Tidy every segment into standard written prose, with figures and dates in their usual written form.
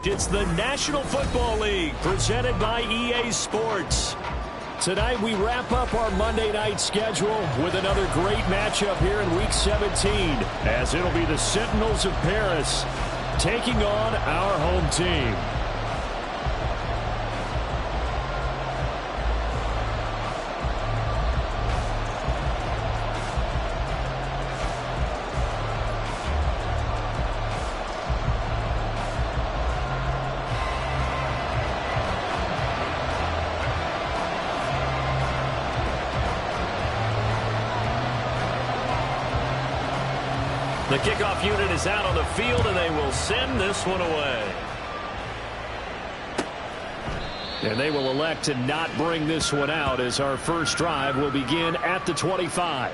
It's the National Football League presented by EA Sports. Tonight we wrap up our Monday night schedule with another great matchup here in Week 17, as it'll be the Sentinels of Paris taking on our home team. The kickoff unit is out on the field, and they will send this one away. And they will elect to not bring this one out, as our first drive will begin at the 25.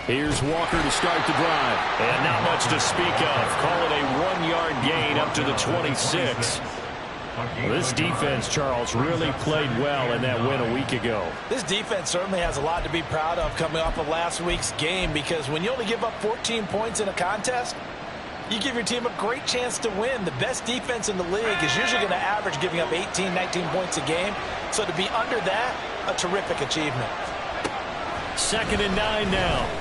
Here's Walker to start the drive. And not much to speak of. Call it a 1-yard gain up to the 26. This defense, Charles, really played well in that win a week ago. This defense certainly has a lot to be proud of coming off of last week's game, because when you only give up 14 points in a contest, you give your team a great chance to win. The best defense in the league is usually going to average giving up 18, 19 points a game. So to be under that, a terrific achievement. 2nd and 9 now.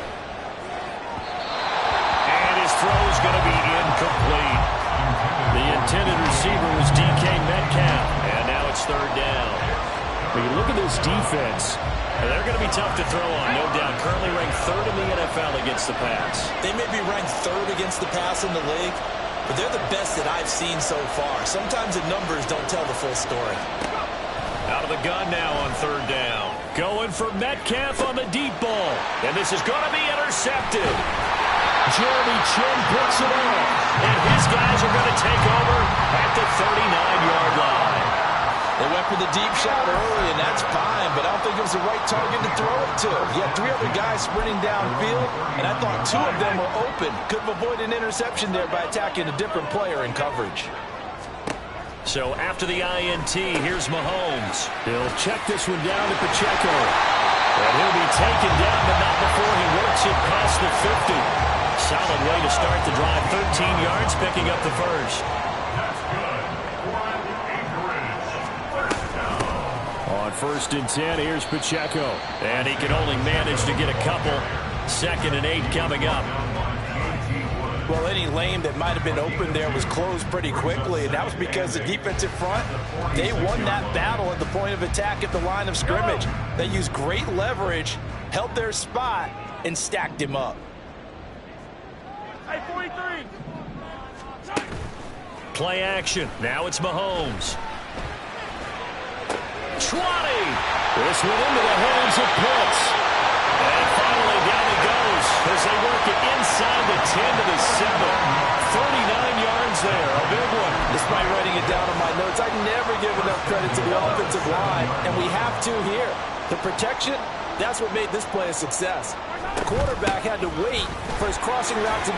Throw's going to be incomplete. The intended receiver was DK Metcalf, and now it's 3rd down. When you look at this defense, they're going to be tough to throw on, no doubt. Currently ranked 3rd in the NFL against the pass. They may be ranked 3rd against the pass in the league, but they're the best that I've seen so far. Sometimes the numbers don't tell the full story. Out of the gun now on 3rd down. Going for Metcalf on the deep ball. And this is going to be intercepted. Jeremy Chin picks it up. And his guys are going to take over at the 39-yard line. They went for the deep shot early, and that's fine, but I don't think it was the right target to throw it to. He had 3 other guys sprinting downfield, and I thought 2 of them were open. Could have avoided an interception there by attacking a different player in coverage. So after the INT, here's Mahomes. He'll check this one down to Pacheco. And he'll be taken down, but not before he works it past the 50. Solid way to start the drive. 13 yards, picking up the first. On 1st and 10, here's Pacheco. And he can only manage to get a couple. 2nd and 8 coming up. Well, any lane that might have been open there was closed pretty quickly, and that was because the defensive front, they won that battle at the point of attack at the line of scrimmage. They used great leverage, held their spot, and stacked him up. Play action. Now it's Mahomes. 20. This went into the hands of Pitts. And finally down he goes as they work it inside the 10 to the 7. 39 yards there. A big one. Despite writing it down on my notes, I never give enough credit to the offensive line, and we have to here. The protection, that's what made this play a success. The quarterback had to wait for his crossing route to...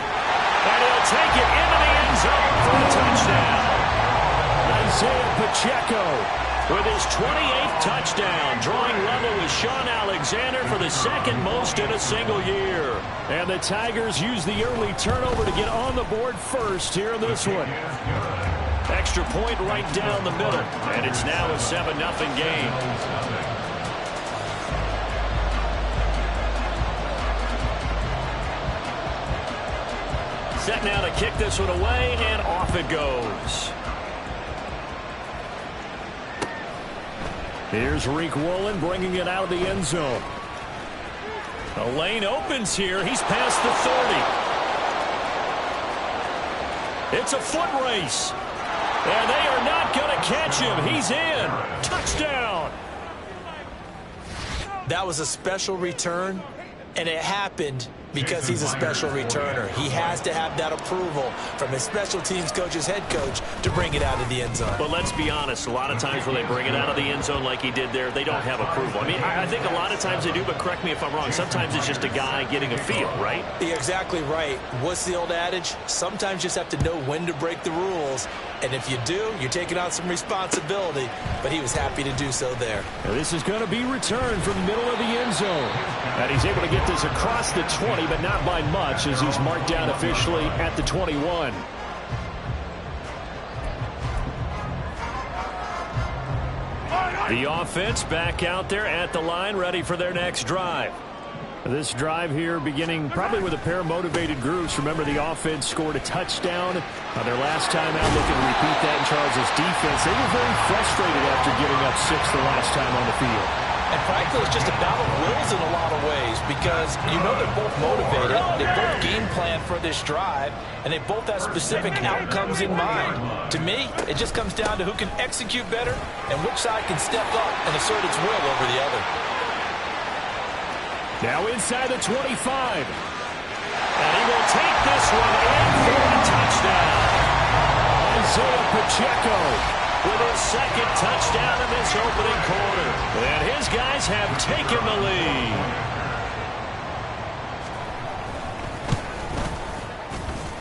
And he'll take it into the end zone for a touchdown. Isaiah Pacheco with his 28th touchdown, drawing level with Sean Alexander for the 2nd most in a single year. And the Tigers use the early turnover to get on the board first here in this one. Extra point right down the middle, and it's now a 7-0 game. Set now to kick this one away, and off it goes. Here's Reek Woolen bringing it out of the end zone. The lane opens here. He's past the 30. It's a foot race. And they are not going to catch him. He's in. Touchdown. That was a special return. And it happened because he's a special returner. He has to have that approval from his special teams coach's head coach to bring it out of the end zone. But let's be honest, a lot of times when they bring it out of the end zone like he did there, they don't have approval. I mean, I think a lot of times they do, but correct me if I'm wrong. Sometimes it's just a guy getting a feel, right? You're exactly right. What's the old adage? Sometimes you just have to know when to break the rules. And if you do, you're taking on some responsibility. But he was happy to do so there. Now this is going to be returned from the middle of the end zone. And he's able to get this across the 20, but not by much, as he's marked down officially at the 21. The offense back out there at the line, ready for their next drive. This drive here beginning probably with a pair of motivated groups. Remember, the offense scored a touchdown their last time out, looking to repeat that in Charles' defense. They were very frustrated after giving up 6 the last time on the field. And frankly, it's just a battle of wills in a lot of ways because you know they're both motivated. They both game plan for this drive, and they both have specific outcomes in mind. To me, it just comes down to who can execute better and which side can step up and assert its will over the other. Now inside the 25. And he will take this one in for a touchdown. Isaiah Pacheco with his second touchdown in this opening quarter. And his guys have taken the lead.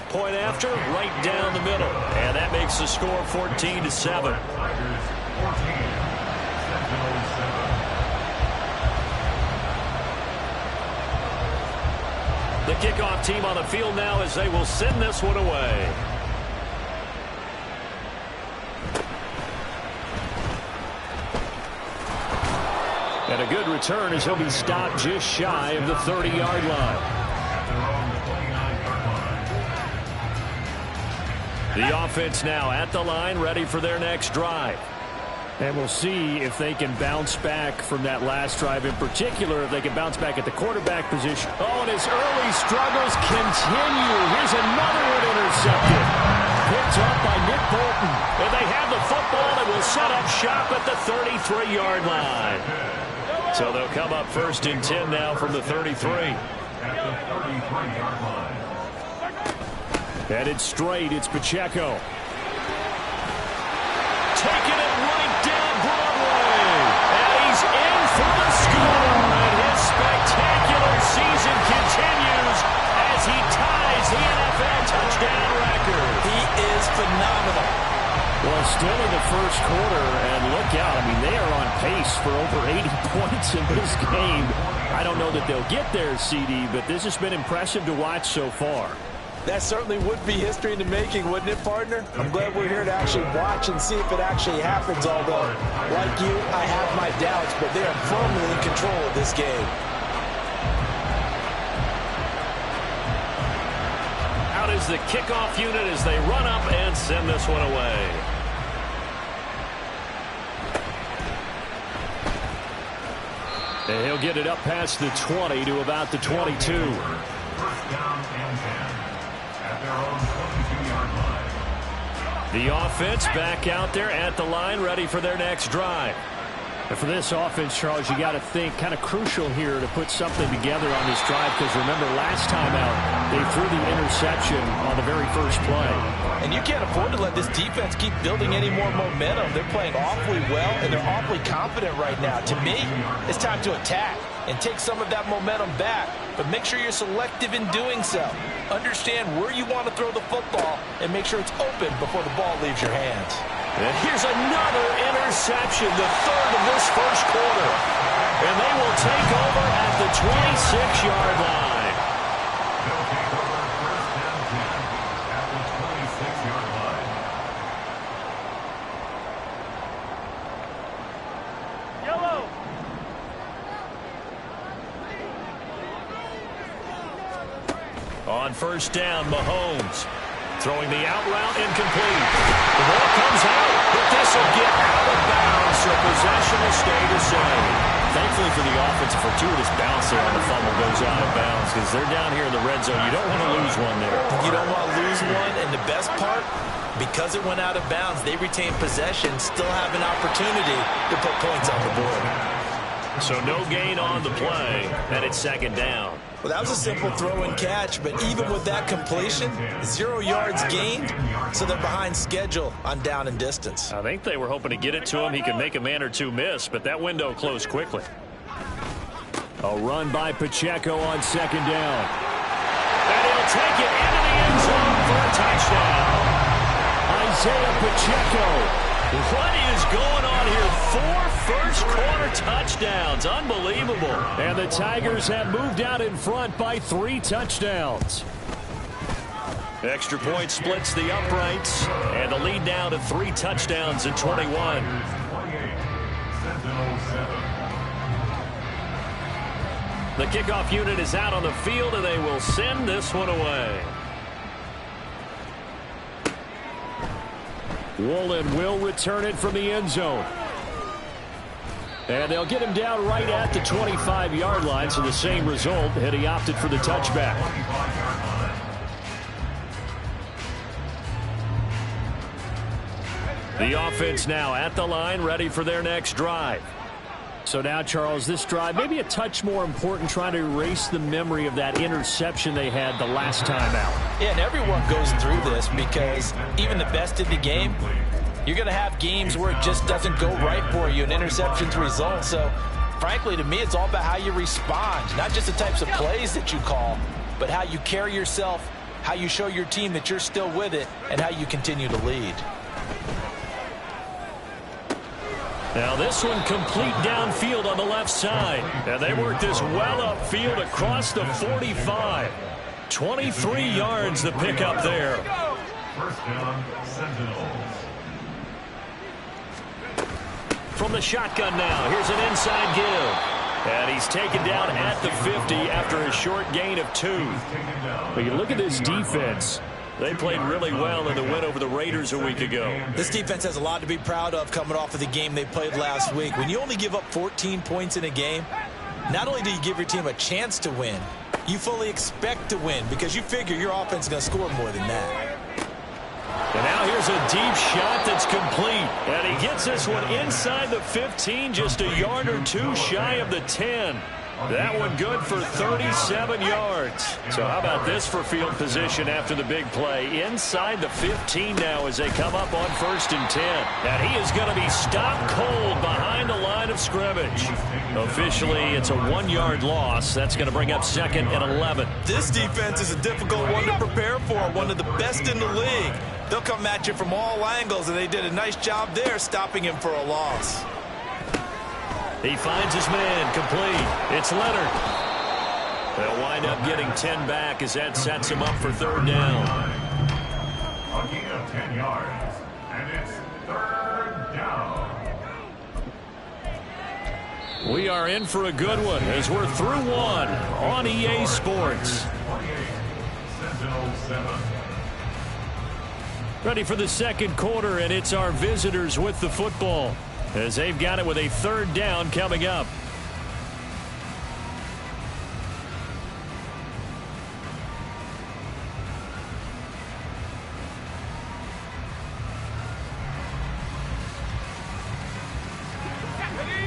Point after, right down the middle. And that makes the score 14-7. The kickoff team on the field now as they will send this one away. And a good return as he'll be stopped just shy of the 30-yard line. The offense now at the line, ready for their next drive. And we'll see if they can bounce back from that last drive in particular, if they can bounce back at the quarterback position. Oh, and his early struggles continue. Here's another one intercepted. Picked up by Nick Bolton. And they have the football and will set up shop at the 33-yard line. So they'll come up 1st and 10 now from the 33. Headed straight, it's Pacheco. Taking it right down Broadway. And he's in for the score. And his spectacular season continues as he ties the NFL touchdown record. He is phenomenal. Well, still in the first quarter, and look out. I mean, they are on pace for over 80 points in this game. I don't know that they'll get there, CD, but this has been impressive to watch so far. That certainly would be history in the making, wouldn't it, partner? I'm glad we're here to actually watch and see if it actually happens, although, like you, I have my doubts, but they are firmly in control of this game. Out is the kickoff unit as they run up and send this one away. And he'll get it up past the 20 to about the 22. The offense back out there at the line, ready for their next drive. And for this offense, Charles, you got to think kind of crucial here to put something together on this drive, because remember last time out, they threw the interception on the very first play. And you can't afford to let this defense keep building any more momentum. They're playing awfully well, and they're awfully confident right now. To me, it's time to attack and take some of that momentum back, but make sure you're selective in doing so. Understand where you want to throw the football and make sure it's open before the ball leaves your hands. And here's another interception, the third of this first quarter. And they will take over at the 26-yard line. On first down, Mahomes throwing the out route incomplete. The ball comes out, but this will get out of bounds, so possession will stay the same. Thankfully for the offense, a fortuitous bounce there on the fumble goes out of bounds because they're down here in the red zone. You don't want to lose one there. You don't want to lose one, and the best part, because it went out of bounds, they retain possession, still have an opportunity to put points on the board. So no gain on the play, and it's second down. Well, that was a simple throw and catch, but even with that completion, 0 yards gained, so they're behind schedule on down and distance. I think they were hoping to get it to him. He could make a man or two miss, but that window closed quickly. A run by Pacheco on second down. And he'll take it into the end zone for a touchdown. Isaiah Pacheco. What is going on here? 4 first-quarter touchdowns. Unbelievable. And the Tigers have moved out in front by 3 touchdowns. Extra point splits the uprights, and the lead now to 3 touchdowns in 21. The kickoff unit is out on the field, and they will send this one away. Woolen will return it from the end zone. And they'll get him down right at the 25-yard line, so the same result, and he opted for the touchback. The offense now at the line, ready for their next drive. So now, Charles, this drive maybe a touch more important, trying to erase the memory of that interception they had the last time out. Yeah, and everyone goes through this because even the best in the game, you're going to have games where it just doesn't go right for you, and interceptions result. So, frankly, to me, it's all about how you respond, not just the types of plays that you call, but how you carry yourself, how you show your team that you're still with it, and how you continue to lead. Now this one complete downfield on the left side. And they work this well upfield across the 45. 23 yards the pickup there. First down, Sentinels. From the shotgun now, here's an inside give. And he's taken down at the 50 after a short gain of 2. But you look at this defense. They played really well in the win over the Raiders a week ago. This defense has a lot to be proud of coming off of the game they played last week. When you only give up 14 points in a game, not only do you give your team a chance to win, you fully expect to win because you figure your offense is going to score more than that. And now here's a deep shot that's complete. And he gets this one inside the 15, just a yard or 2 shy of the 10. That one good for 37 yards. So how about this for field position after the big play? Inside the 15 now as they come up on 1st and 10. And he is going to be stopped cold behind the line of scrimmage. Officially, it's a 1-yard loss. That's going to bring up 2nd and 11. This defense is a difficult one to prepare for, one of the best in the league. They'll come at you from all angles, and they did a nice job there stopping him for a loss. He finds his man complete. It's Leonard. They'll wind up getting 10 back as that sets him up for 3rd down. A gain of 10 yards, and it's 3rd down. We are in for a good one as we're through one on EA Sports. 28, Sentinel 7. Ready for the 2nd quarter, and it's our visitors with the football as they've got it with a 3rd down coming up.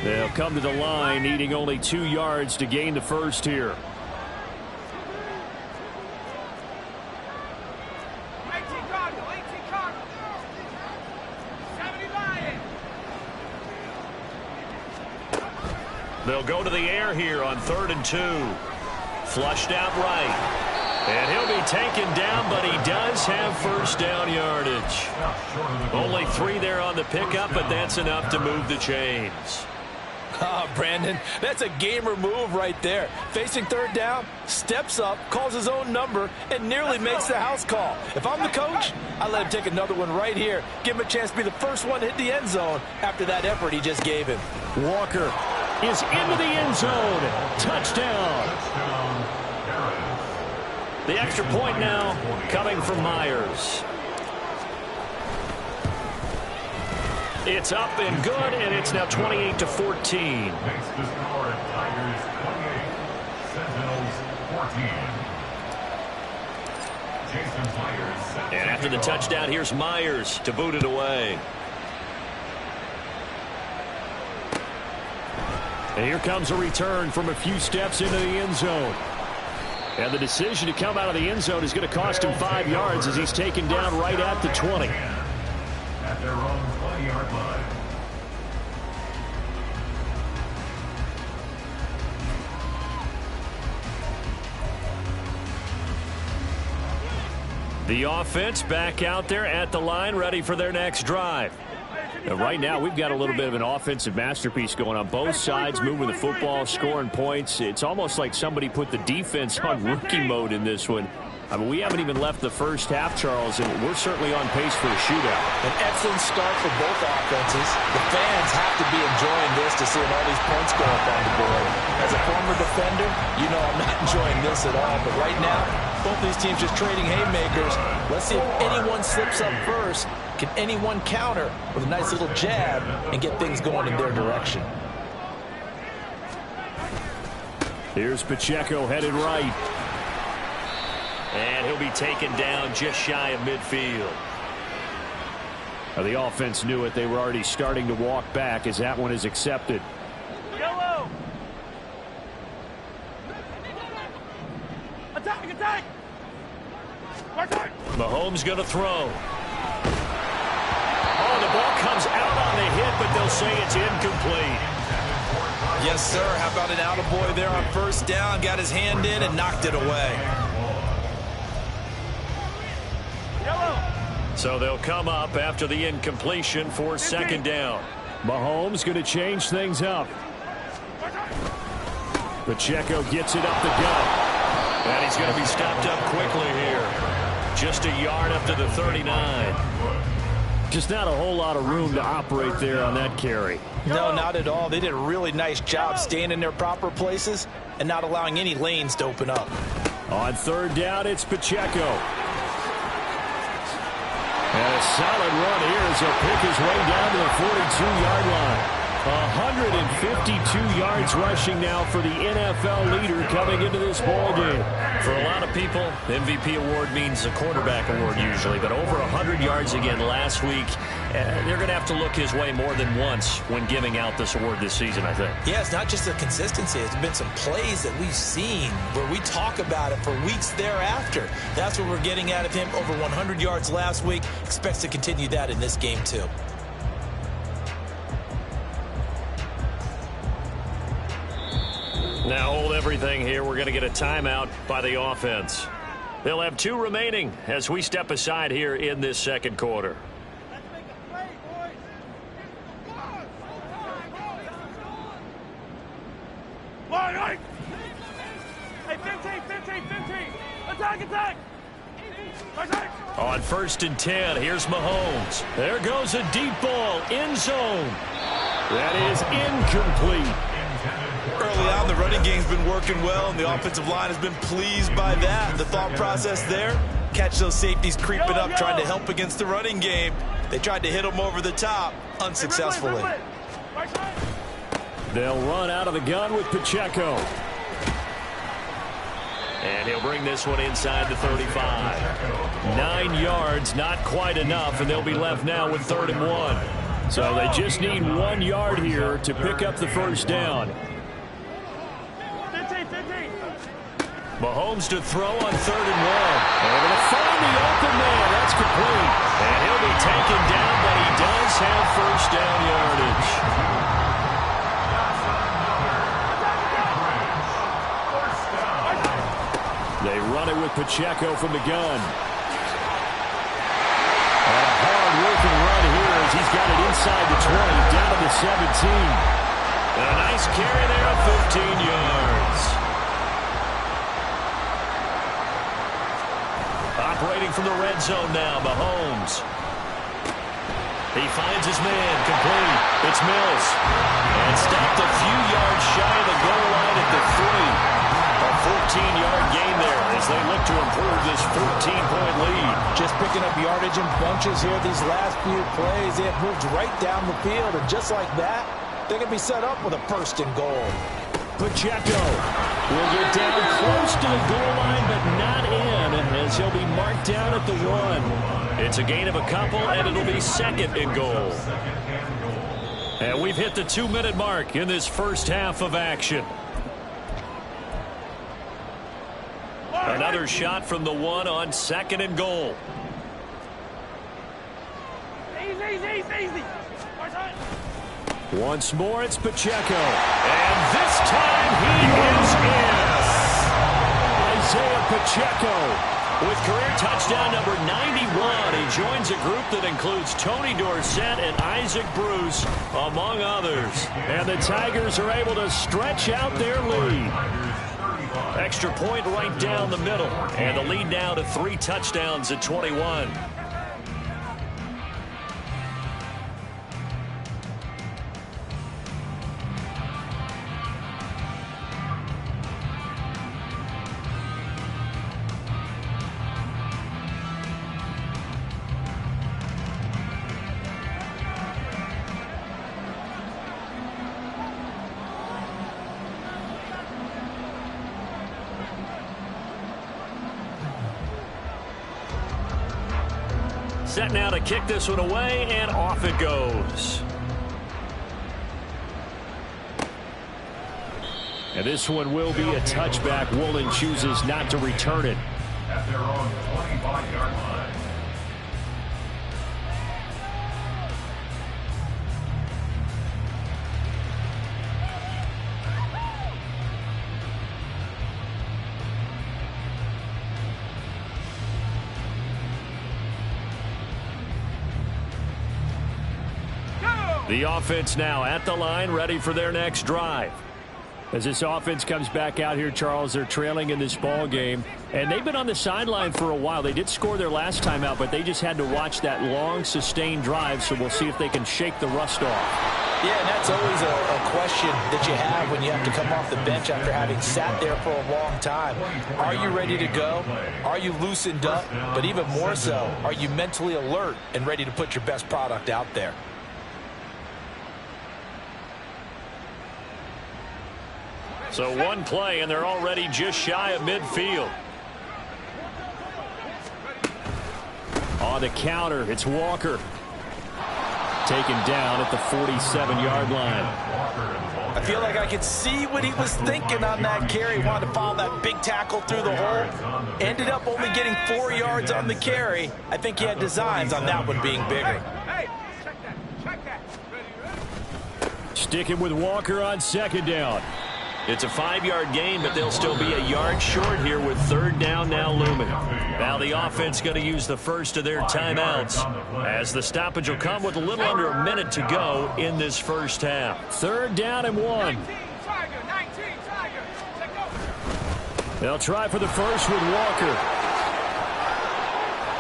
They'll come to the line, needing only 2 yards to gain the first here. They'll go to the air here on 3rd and 2. Flushed out right. And he'll be taken down, but he does have 1st down yardage. Only 3 there on the pickup, but that's enough to move the chains. Brandon, that's a gamer move right there. Facing 3rd down, steps up, calls his own number, and nearly makes the house call. If I'm the coach, I let him take another one right here. Give him a chance to be the first one to hit the end zone after that effort he just gave him. Walker is into the end zone. Touchdown. The extra point now coming from Myers. It's up and good, and it's now 28-14. Makes the score at Tigers 28, Sentinels 14. Jason Myers. And after the touchdown, here's Myers to boot it away. And here comes a return from a few steps into the end zone. And the decision to come out of the end zone is going to cost him 5 yards as he's taken down right at the 20. At their own 20-yard line. The offense back out there at the line, ready for their next drive. Now, right now, we've got a little bit of an offensive masterpiece going on both sides, moving the football, scoring points. It's almost like somebody put the defense on rookie mode in this one. I mean, we haven't even left the first half, Charles, and we're certainly on pace for a shootout. An excellent start for both offenses. The fans have to be enjoying this to seeing all these points go up on the board. As a former defender, you know I'm not enjoying this at all. But right now, both these teams just trading haymakers. Let's see if anyone slips up first. Can anyone counter with a nice little jab and get things going in their direction? Here's Pacheco headed right. And he'll be taken down just shy of midfield. Now, the offense knew it. They were already starting to walk back as that one is accepted. Yellow. Attack, attack. Mahomes going to throw. Oh, the ball comes out on the hit, but they'll say it's incomplete. Yes, sir. How about an attaboy there on first down? Got his hand in and knocked it away. So they'll come up after the incompletion for second down. Mahomes going to change things up. Pacheco gets it up the gut. And he's going to be stopped up quickly here. Just a yard up to the 39. Just not a whole lot of room to operate there on that carry. No, not at all. They did a really nice job staying in their proper places and not allowing any lanes to open up. On third down, it's Pacheco. And a solid run here as he'll pick his way down to the 42-yard line. 152 yards rushing now for the NFL leader coming into this ball game. For a lot of people, MVP award means a quarterback award usually, but over 100 yards again last week. They're going to have to look his way more than once when giving out this award this season, I think. Yeah, it's not just the consistency. It's been some plays that we've seen where we talk about it for weeks thereafter. That's what we're getting out of him. Over 100 yards last week. Expects to continue that in this game, too. Now hold everything here. We're going to get a timeout by the offense. They'll have 2 remaining as we step aside here in this second quarter. Let's make a play, boys. Line, right. Hey, 15. Attack. Attack. On 1st and 10, here's Mahomes. There goes a deep ball, end zone. That is incomplete. Early on, the running game's been working well, and the offensive line has been pleased by that. The thought process there, catch those safeties creeping up, trying to help against the running game. They tried to hit them over the top, unsuccessfully. They'll run out of the gun with Pacheco. And he'll bring this one inside the 35. 9 yards, not quite enough, and they'll be left now with 3rd and 1. So they just need 1 yard here to pick up the first down. 15. Mahomes to throw on 3rd and 1. They're going to find the open man. That's complete. And he'll be taken down, but he does have first down yardage. They run it with Pacheco from the gun. And a hard-working run here as he's got it inside the 20, down to the 17. And a nice carry there of 15 yards. Operating from the red zone now, Mahomes. He finds his man, complete. It's Mills. And stopped a few yards shy of the goal line at the 3. A 14-yard gain there as they look to improve this 14-point lead. Just picking up yardage in bunches here these last few plays. They have moved right down the field, and just like that, they can be set up with a 1st and goal. Pacheco will get down close to the goal line, but not in, as he'll be marked down at the 1. It's a gain of a couple, and it'll be 2nd and goal. And we've hit the 2-minute mark in this first half of action. another shot from the one on 2nd and goal. Easy. Once more, it's Pacheco. And this time he is in. Isaiah Pacheco. With career touchdown number 91, he joins a group that includes Tony Dorsett and Isaac Bruce, among others. And the Tigers are able to stretch out their lead. Extra point right down the middle. And the lead now to 3 touchdowns at 21. Set now to kick this one away, and off it goes. And this one will be a touchback. Woolen chooses not to return it. At their own 25-yard line. The offense now at the line, ready for their next drive. As this offense comes back out here, Charles, they're trailing in this ball game, and they've been on the sideline for a while. They did score their last time out, but they just had to watch that long, sustained drive, so we'll see if they can shake the rust off. Yeah, and that's always a question that you have when you have to come off the bench after having sat there for a long time. Are you ready to go? Are you loosened up? But even more so, are you mentally alert and ready to put your best product out there? So one play, and they're already just shy of midfield. On the counter, it's Walker. Taken down at the 47-yard line. I feel like I could see what he was thinking on that carry. Wanted to follow that big tackle through the hole. Ended up only getting 4 yards on the carry. I think he had designs on that one being bigger. Hey, check that. Sticking with Walker on 2nd down. It's a 5-yard gain, but they'll still be a yard short here with 3rd down now looming. Now the offense going to use the first of their timeouts, as the stoppage will come with a little under a minute to go in this first half. 3rd down and 1. 19, Tiger. They'll try for the first with Walker.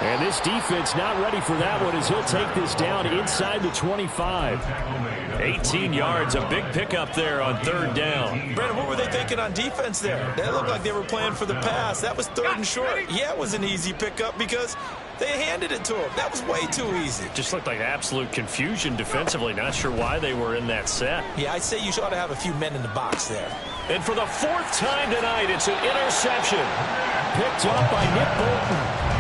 And this defense not ready for that one as he'll take this down inside the 25. 18 yards, a big pickup there on 3rd down. Brandon, what were they thinking on defense there? They looked like they were playing for the pass. That was 3rd and short. Yeah, it was an easy pickup because they handed it to him. That was way too easy. Just looked like absolute confusion defensively. Not sure why they were in that set. Yeah, I'd say you ought to have a few men in the box there. And for the 4th time tonight, it's an interception. Picked up by Nick Bolton.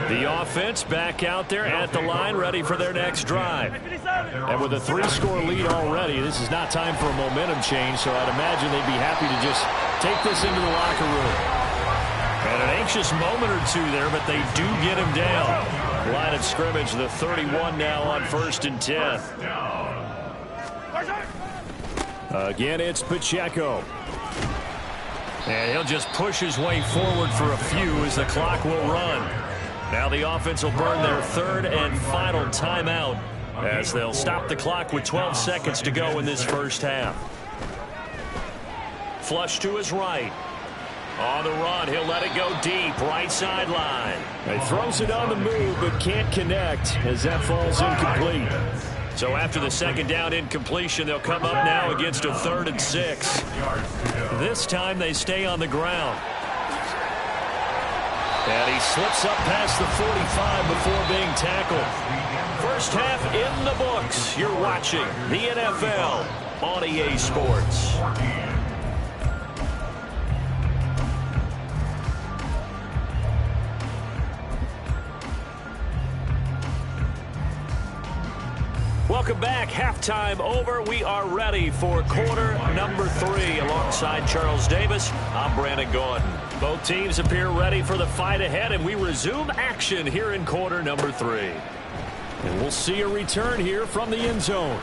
The offense back out there at the line, ready for their next drive. And with a 3-score lead already, this is not time for a momentum change, so I'd imagine they'd be happy to just take this into the locker room. And an anxious moment or two there, but they do get him down. Line of scrimmage, the 31 now on 1st and 10. Again, it's Pacheco. And he'll just push his way forward for a few as the clock will run. Now the offense will burn their 3rd and final timeout as they'll stop the clock with 12 seconds to go in this first half. Flush to his right. On the run, he'll let it go deep, right sideline. He throws it on the move but can't connect as that falls incomplete. So after the 2nd down incompletion, they'll come up now against a 3rd and 6. This time they stay on the ground. And he slips up past the 45 before being tackled. First half in the books. You're watching the NFL on EA Sports. Welcome back. Halftime over. We are ready for quarter number 3. Alongside Charles Davis, I'm Brandon Gordon. Both teams appear ready for the fight ahead, and we resume action here in quarter number 3. And we'll see a return here from the end zone.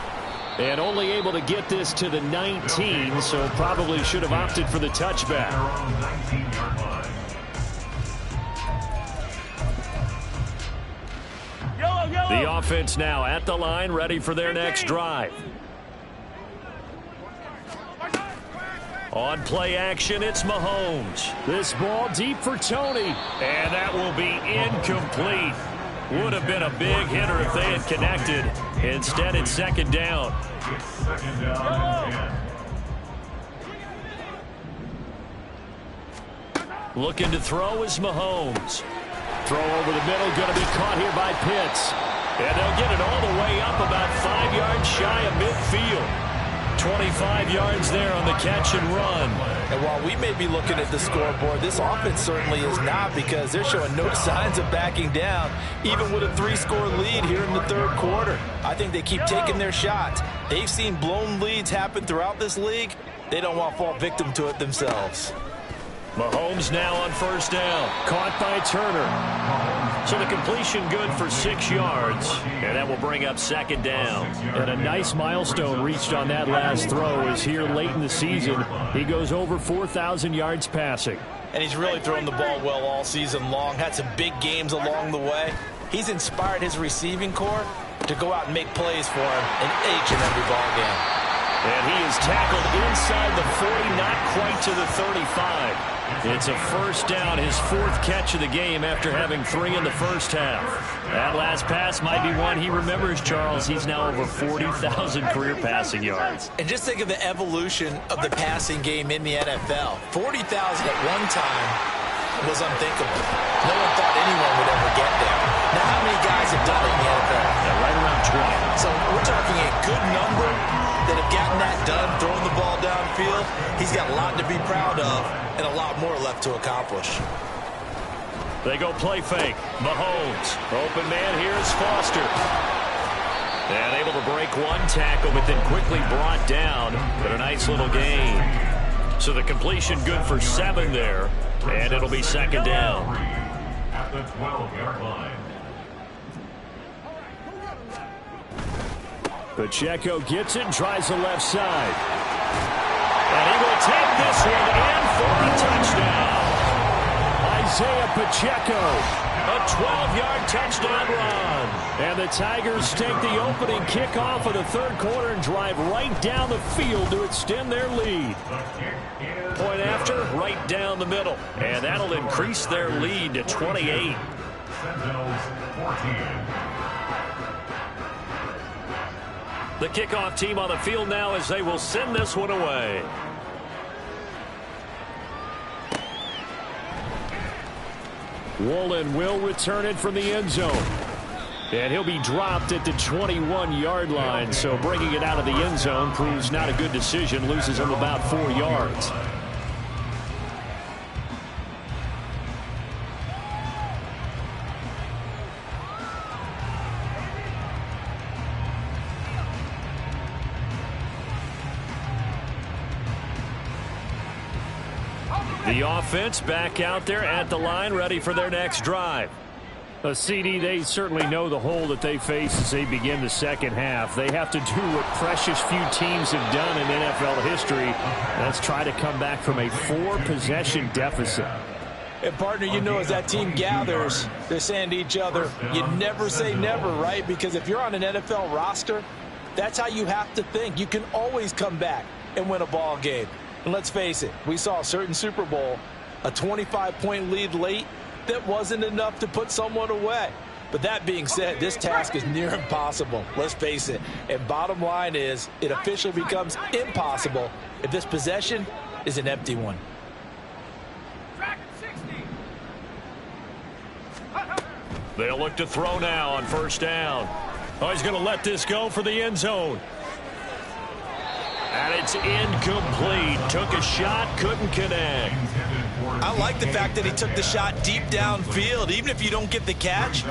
And only able to get this to the 19, so probably should have opted for the touchback. The offense now at the line, ready for their next drive. On play action, it's Mahomes. This ball deep for Tony, and that will be incomplete. Would have been a big hitter if they had connected. Instead, it's second down. Looking to throw is Mahomes. Throw over the middle, going to be caught here by Pitts. And they'll get it all the way up about 5 yards shy of midfield. 25 yards there on the catch and run. And while we may be looking at the scoreboard, this offense certainly is not, because they're showing no signs of backing down, even with a 3-score lead here in the third quarter. I think they keep taking their shots. They've seen blown leads happen throughout this league. They don't want to fall victim to it themselves. Mahomes now on first down. Caught by Turner. So the completion good for 6 yards. And that will bring up second down. And a nice milestone reached on that last throw is here late in the season. He goes over 4,000 yards passing. And he's really thrown the ball well all season long. Had some big games along the way. He's inspired his receiving corps to go out and make plays for him in each and every ball game. And he is tackled inside the 40, not quite to the 35. It's a first down, his 4th catch of the game after having 3 in the first half. That last pass might be one he remembers, Charles. He's now over 40,000 career passing yards. And just think of the evolution of the passing game in the NFL. 40,000 at one time was unthinkable. No one thought anyone would ever get there. Now, how many guys have done it in the NFL? Right around 20. So we're talking a good number that have gotten that done, throwing the ball downfield. He's got a lot to be proud of and a lot more left to accomplish. They go play fake. Mahomes. Open man here is Foster. And able to break one tackle, but then quickly brought down. But a nice little gain. So the completion good for 7 there. And it'll be second down. At the 12-yard line. Pacheco gets it, tries the left side. And he will take this one in for a touchdown. Isaiah Pacheco, a 12-yard touchdown run. And the Tigers take the opening kickoff of the third quarter and drive right down the field to extend their lead. Point after, right down the middle. And that'll increase their lead to 28. Sentinels 14. The kickoff team on the field now as they will send this one away. Woolen will return it from the end zone. And he'll be dropped at the 21-yard line. So bringing it out of the end zone proves not a good decision. Loses him about 4 yards. The offense back out there at the line, ready for their next drive. A CD, they certainly know the hole that they face as they begin the second half. They have to do what precious few teams have done in NFL history. Let's try to come back from a 4-possession deficit. And, partner, you know, as that team gathers, they're saying to each other, you never say never, right? Because if you're on an NFL roster, that's how you have to think. You can always come back and win a ball game. And let's face it, we saw a certain Super Bowl, a 25-point lead late, that wasn't enough to put someone away. But that being said, this task is near impossible. Let's face it. And bottom line is, it officially becomes impossible if this possession is an empty one. They'll look to throw now on first down. Oh, he's going to let this go for the end zone. And it's incomplete. Took a shot, couldn't connect. I like the fact that he took the shot deep downfield. Even if you don't get the catch,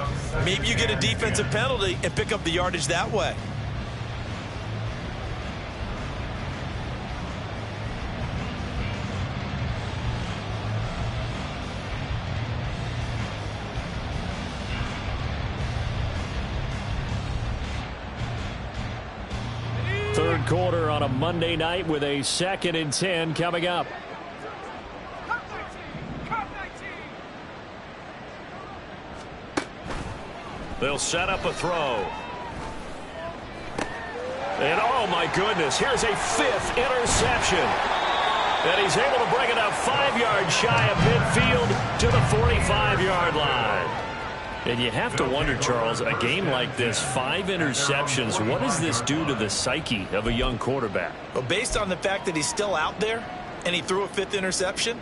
maybe you get a defensive penalty and pick up the yardage that way. third quarter on a Monday night with a 2nd and 10 coming up. They'll set up a throw. And oh my goodness, here's a 5th interception. And he's able to bring it up 5 yards shy of midfield to the 45-yard line. And you have to wonder, Charles, a game like this, 5 interceptions, what does this do to the psyche of a young quarterback? Well, based on the fact that he's still out there and he threw a 5th interception,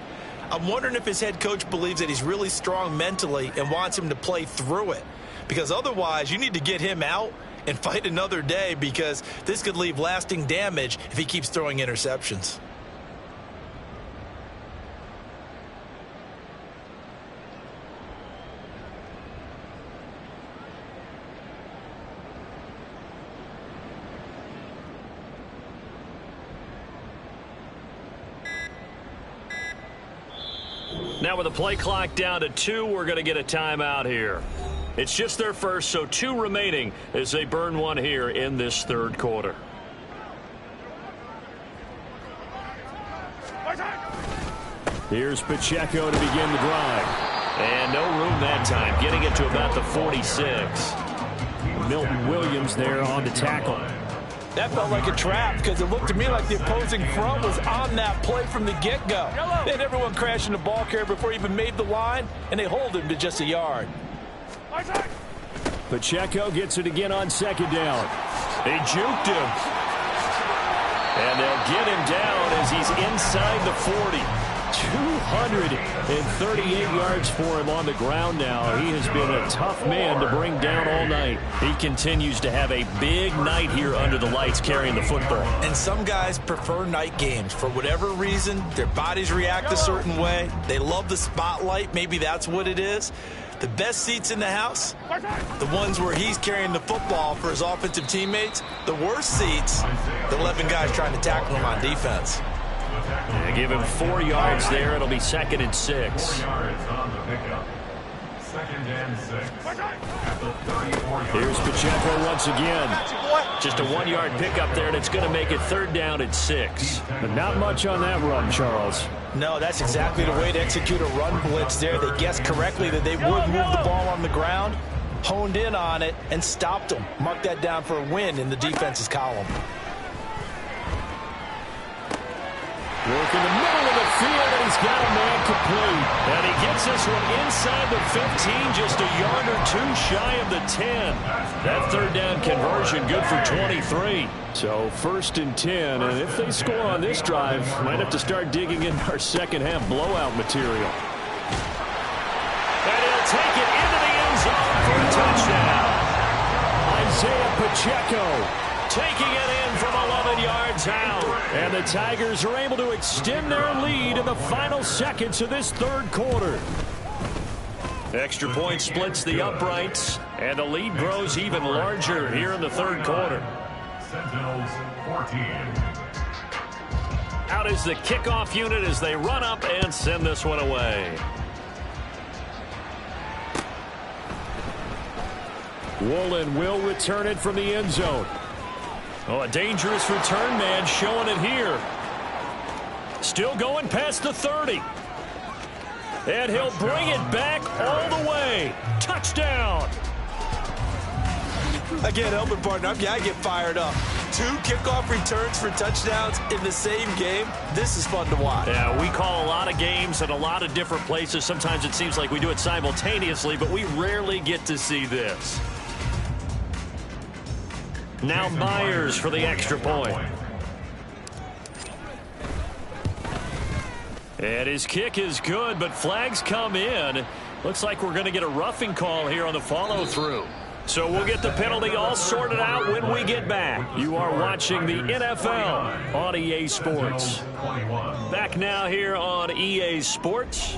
I'm wondering if his head coach believes that he's really strong mentally and wants him to play through it. Because otherwise, you need to get him out and fight another day, because this could leave lasting damage if he keeps throwing interceptions. Now with the play clock down to 2, we're going to get a timeout here. It's just their first, so 2 remaining as they burn one here in this third quarter. Here's Pacheco to begin the drive. And no room that time, getting it to about the 46. Milton Williams there on the tackle. That felt like a trap, because it looked to me like the opposing front was on that play from the get-go. They had everyone crashing the ball carrier before he even made the line, and they hold him to just a yard. Pacheco gets it again on 2nd down. They juked him. And they'll get him down as he's inside the 40. 238 yards for him on the ground now. He has been a tough man to bring down all night. He continues to have a big night here under the lights carrying the football. And some guys prefer night games. For whatever reason, their bodies react a certain way. They love the spotlight. Maybe that's what it is. The best seats in the house, the ones where he's carrying the football for his offensive teammates. The worst seats, the 11 guys trying to tackle him on defense. They give him 4 yards there. It'll be 2nd and 6. 4 yards on the pickup. 2nd and 6. At the 34-yard. Here's Pacheco once again. Just a 1-yard pickup there, and it's going to make it 3rd down and 6. But not much on that run, Charles. No, that's exactly the way to execute a run blitz there. They guessed correctly that they would move the ball on the ground, honed in on it, and stopped them. Mark that down for a win in the defense's column. Work in the middle of the field, and he's got a man complete. And he gets this one inside the 15, just a yard or 2 shy of the 10. That 3rd down conversion good for 23. So 1st and 10, and if they score on this drive, might have to start digging in our second-half blowout material. And he'll take it into the end zone for a touchdown. Isaiah Pacheco taking it in from 11 yards out. And the Tigers are able to extend their lead in the final seconds of this third quarter. Extra point splits the uprights, and the lead grows even larger here in the third quarter. Sentinels 14. Out is the kickoff unit as they run up and send this one away. Woolen will return it from the end zone. Oh, a dangerous return man showing it here. Still going past the 30. And he'll bring it back all the way. Touchdown. I can't help it, partner. I get fired up. 2 kickoff returns for touchdowns in the same game. This is fun to watch. Yeah, we call a lot of games at a lot of different places. Sometimes it seems like we do it simultaneously, but we rarely get to see this. Now Myers for the extra point. And his kick is good, but flags come in. Looks like we're going to get a roughing call here on the follow-through. So we'll get the penalty all sorted out when we get back. You are watching the NFL on EA Sports. Back now here on EA Sports,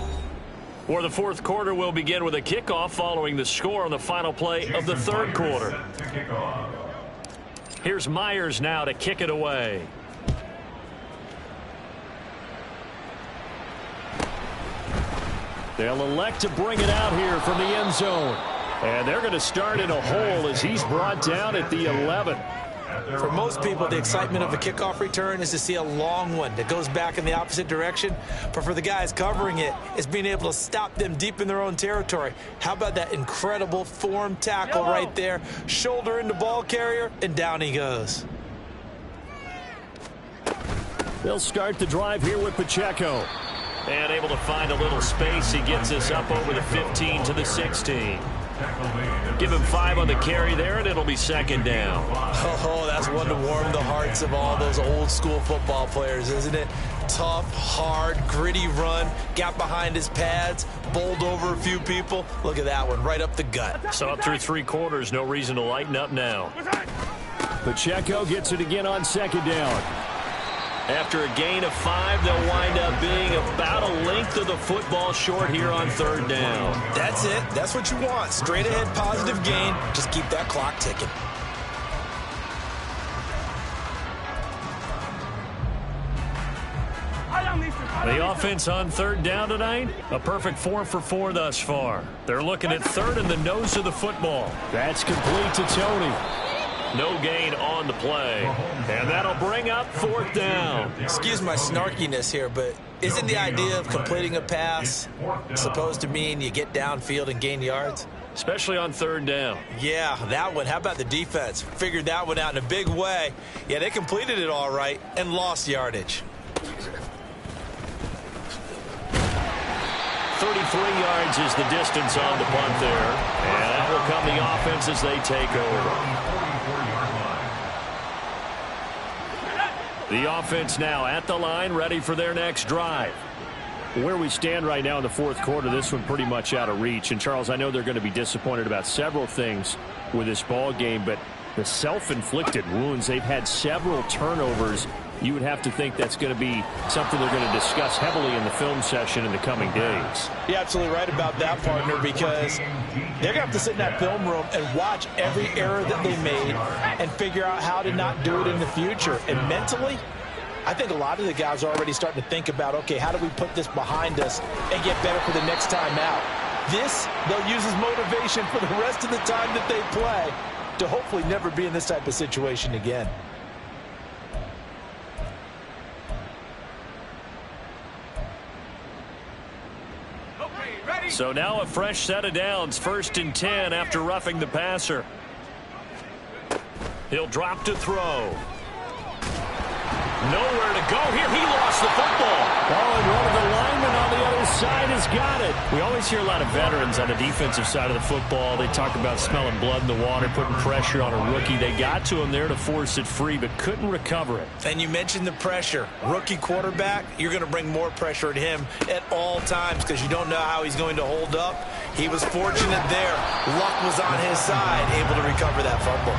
where the fourth quarter will begin with a kickoff following the score on the final play of the third quarter. Here's Myers now to kick it away. They'll elect to bring it out here from the end zone. And they're going to start in a hole as he's brought down at the 11. For most people, the excitement of a kickoff return is to see a long one that goes back in the opposite direction. But for the guys covering it, it's being able to stop them deep in their own territory. How about that incredible form tackle right there? Shoulder into ball carrier, and down he goes. They'll start the drive here with Pacheco. And able to find a little space. He gets us up over the 15 to the 16. Give him 5 on the carry there, and it'll be second down. Oh, that's one to warm the hearts of all those old school football players, isn't it? Tough, hard, gritty run, got behind his pads, bowled over a few people. Look at that one, right up the gut. So up through 3 quarters, no reason to lighten up now. Pacheco gets it again on second down. After a gain of 5, they'll wind up being about a length of the football short here on third down. That's it. That's what you want. Straight ahead positive gain. Just keep that clock ticking. The offense on third down tonight, a perfect 4 for 4 thus far. They're looking at third in the nose of the football. That's complete to Tony. No gain on the play. And that'll bring up fourth down. Excuse my snarkiness here, but isn't the idea of completing a pass supposed to mean you get downfield and gain yards? Especially on third down. Yeah, that one. How about the defense? Figured that one out in a big way. Yeah, they completed it all right and lost yardage. 33 yards is the distance on the punt there. And that will come the offense as they take over. The offense now at the line, ready for their next drive. Where we stand right now in the fourth quarter, this one pretty much out of reach. And, Charles, I know they're going to be disappointed about several things with this ball game, but the self-inflicted wounds, they've had several turnovers. You would have to think that's going to be something they're going to discuss heavily in the film session in the coming days. You're absolutely right about that, partner, because they're going to have to sit in that film room and watch every error that they made and figure out how to not do it in the future. And mentally, I think a lot of the guys are already starting to think about, okay, how do we put this behind us and get better for the next time out? This, they'll use as motivation for the rest of the time that they play to hopefully never be in this type of situation again. So now a fresh set of downs, 1st and 10 after roughing the passer. He'll drop to throw. Nowhere to go here. He lost the football. Oh, and one of the linemen on the other side has got it. We always hear a lot of veterans on the defensive side of the football. They talk about smelling blood in the water, putting pressure on a rookie. They got to him there to force it free, but couldn't recover it. And you mentioned the pressure. Rookie quarterback, you're going to bring more pressure at him at all times because you don't know how he's going to hold up. He was fortunate there. Luck was on his side, able to recover that fumble.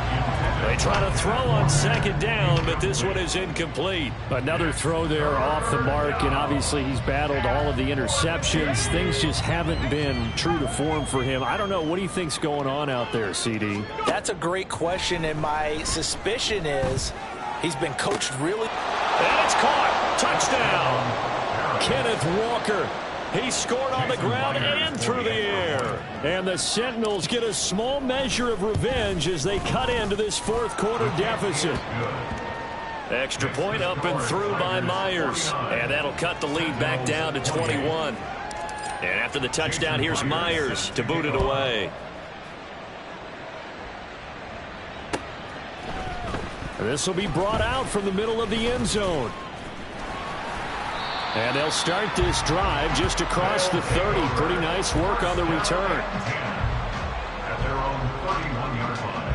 They try to throw on second down, but this one is incomplete. Another throw there off the mark, and obviously he's battled all of the interceptions. Things just haven't been true to form for him. I don't know. What do you think's going on out there, CD? That's a great question, and my suspicion is he's been coached really. And it's caught. Touchdown. Kenneth Walker. He scored on the ground and through the air. And the Sentinels get a small measure of revenge as they cut into this fourth quarter deficit. Extra point up and through by Myers. And that'll cut the lead back down to 21. And after the touchdown, here's Myers to boot it away. This will be brought out from the middle of the end zone. And they'll start this drive just across the 30. Pretty nice work on the return. At their own 31-yard line.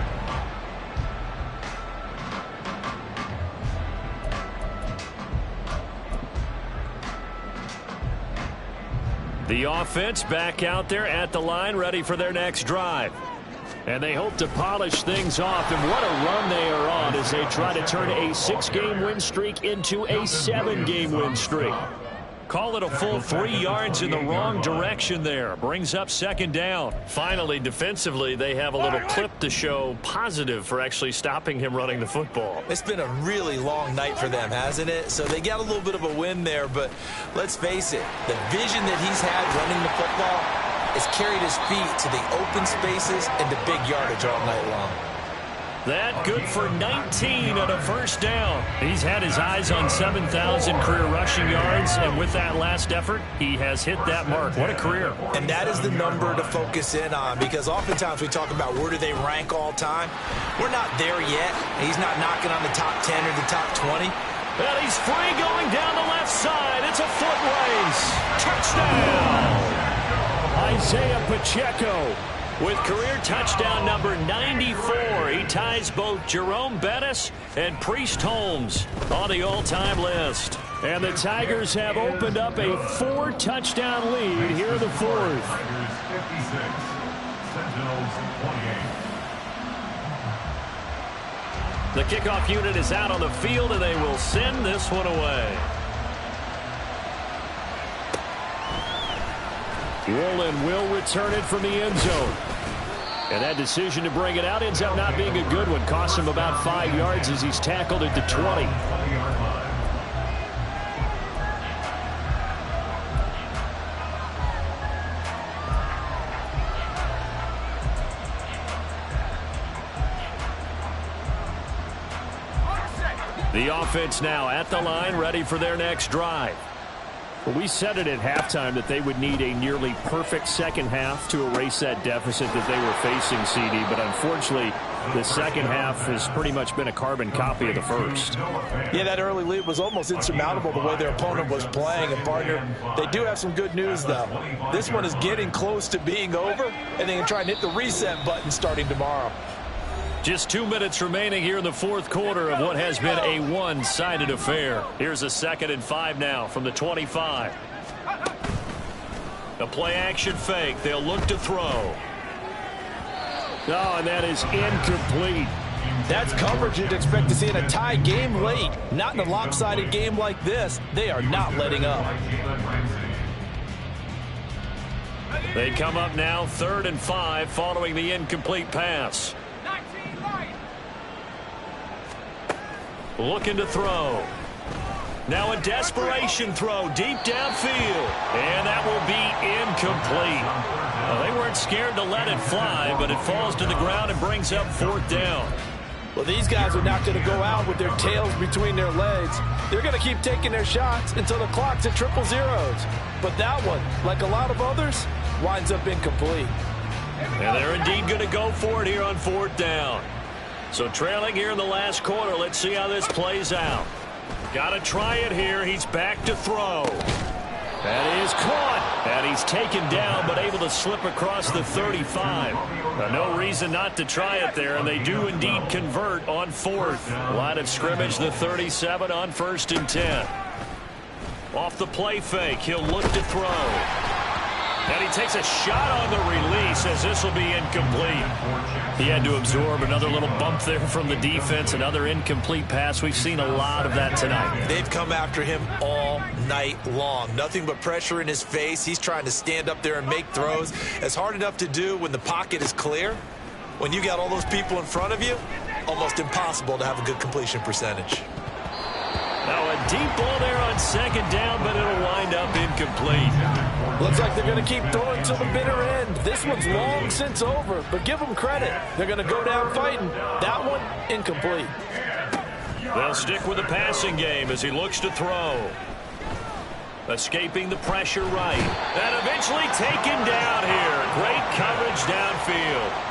The offense back out there at the line, ready for their next drive. And they hope to polish things off. And what a run they are on as they try to turn a 6-game win streak into a 7-game win streak. Call it a full 3 yards in the wrong direction there. Brings up second down. Finally, defensively, they have a little clip to show positive for actually stopping him running the football. It's been a really long night for them, hasn't it? So they got a little bit of a win there, but let's face it, the vision that he's had running the football has carried his feet to the open spaces and the big yardage all night long. That good for 19 on a first down. He's had his eyes on 7,000 career rushing yards, and with that last effort, he has hit that mark. What a career. And that is the number to focus in on, because oftentimes we talk about where do they rank all time. We're not there yet. He's not knocking on the top 10 or the top 20. And he's free going down the left side. It's a foot race. Touchdown. Isaiah Pacheco with career touchdown number 94. He ties both Jerome Bettis and Priest Holmes on the all-time list. And the Tigers have opened up a 4-touchdown lead here in the fourth. Tigers 56, Sentinels 28. The kickoff unit is out on the field, and they will send this one away. Woolen will return it from the end zone. And that decision to bring it out ends up not being a good one. Costs him about 5 yards as he's tackled at the 20. The offense now at the line, ready for their next drive. Well, we said it at halftime that they would need a nearly perfect second half to erase that deficit that they were facing, CD. But unfortunately, the second half has pretty much been a carbon copy of the first. Yeah, that early lead was almost insurmountable the way their opponent was playing. And, partner, they do have some good news, though. This one is getting close to being over, and they can try and hit the reset button starting tomorrow. Just 2 minutes remaining here in the fourth quarter of what has been a one-sided affair. Here's a 2nd and 5 now from the 25. A play-action fake. They'll look to throw. Oh, and that is incomplete. That's coverage you'd expect to see in a tie game late. Not in a lopsided game like this. They are not letting up. They come up now 3rd and 5 following the incomplete pass. Looking to throw. Now a desperation throw deep downfield. And that will be incomplete. Well, they weren't scared to let it fly, but it falls to the ground and brings up 4th down. Well, these guys are not going to go out with their tails between their legs. They're going to keep taking their shots until the clock's at 000. But that one, like a lot of others, winds up incomplete. And they're indeed going to go for it here on 4th down. So trailing here in the last quarter. Let's see how this plays out. Got to try it here. He's back to throw. That is caught. And he's taken down, but able to slip across the 35. No reason not to try it there, and they do indeed convert on 4th. Line of scrimmage, the 37 on 1st and 10. Off the play fake, he'll look to throw. And he takes a shot on the release as this will be incomplete. He had to absorb another little bump there from the defense, another incomplete pass. We've seen a lot of that tonight. They've come after him all night long. Nothing but pressure in his face. He's trying to stand up there and make throws. It's hard enough to do when the pocket is clear. When you got all those people in front of you, almost impossible to have a good completion percentage. Now a deep ball there on 2nd down, but it'll wind up incomplete. Looks like they're going to keep throwing to the bitter end. This one's long since over, but give them credit. They're going to go down fighting. That one, incomplete. They'll stick with the passing game as he looks to throw. Escaping the pressure right. And eventually taken down here. Great coverage downfield.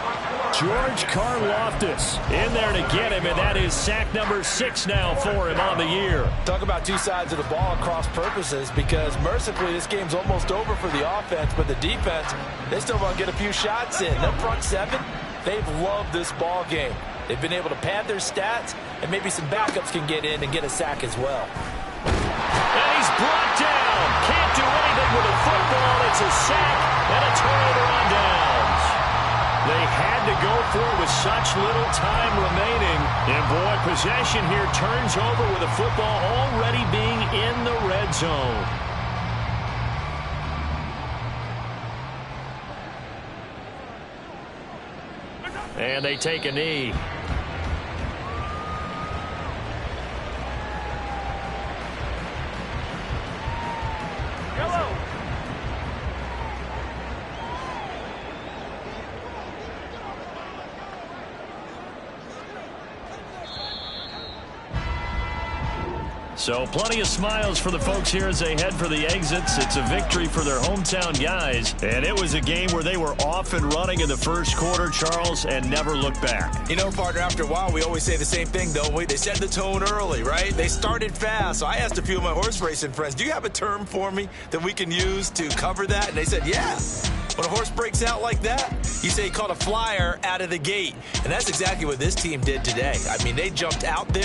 George Karlaftis in there to get him, and that is sack number 6 now for him on the year. Talk about two sides of the ball at cross purposes, because mercifully this game's almost over for the offense, but the defense, they still want to get a few shots in. Their front 7, they've loved this ball game. They've been able to pad their stats, and maybe some backups can get in and get a sack as well. And he's brought down. Can't do anything with a football. It's a sack and a turnover on downs. They had to go for it with such little time remaining. And boy, possession here turns over with the football already being in the red zone. And they take a knee. So plenty of smiles for the folks here as they head for the exits. It's a victory for their hometown guys. And it was a game where they were off and running in the first quarter, Charles, and never looked back. You know, partner, after a while, we always say the same thing, don't we? They set the tone early, right? They started fast. So I asked a few of my horse racing friends, do you have a term for me that we can use to cover that? And they said, yeah. When a horse breaks out like that, you say he caught a flyer out of the gate. And that's exactly what this team did today. I mean, they jumped out there.